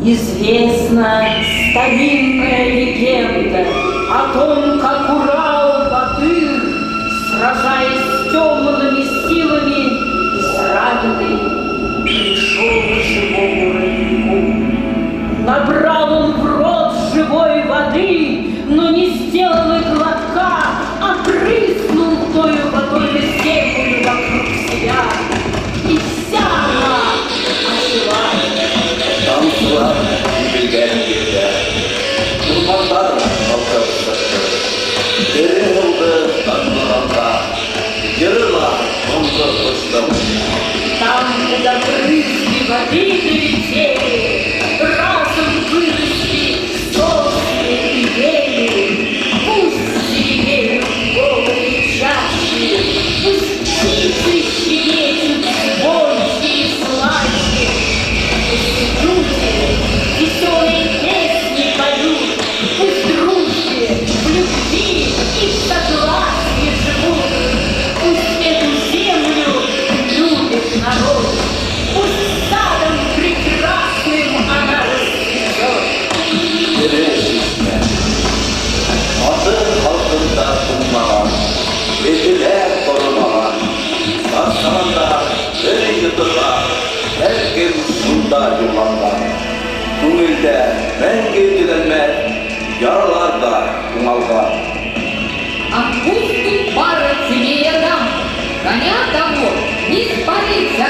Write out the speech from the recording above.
Известна старинная легенда о том, как Урал-Батыр, сражаясь с темными силами и с раненой, пришел к живому роднику. Набрал он в рот живой воды, но не сделал и глотка, а прыснул тою водой землю вокруг себя. И вся она ожила. Там славно и bilgen girdi. Kurbanlar halka uçtaşı. Derin oldu tanrılanda. Yarılar onca kuşlamış. Там, куда брызги воды долетели, разом выросли сосны и ели. Пусть серебеют голые чаши, пусть птицы щебечут звонкие и сладкие. Пусть люди веселые песни поют, пусть дружбе, в любви и в согласии живут. Пусть эту землю любит народ, пусть садом прекрасным она расцветет. Derin şişme. Adı halkında bulmalar. Dediler korumalar. Sarsanlar, beni yıtılar. Herkes şunda yılanlar. Tümülde ben girdilenmez. Yaralar da umalgar. Отпустит пара тебе я дам, коня того не спалить за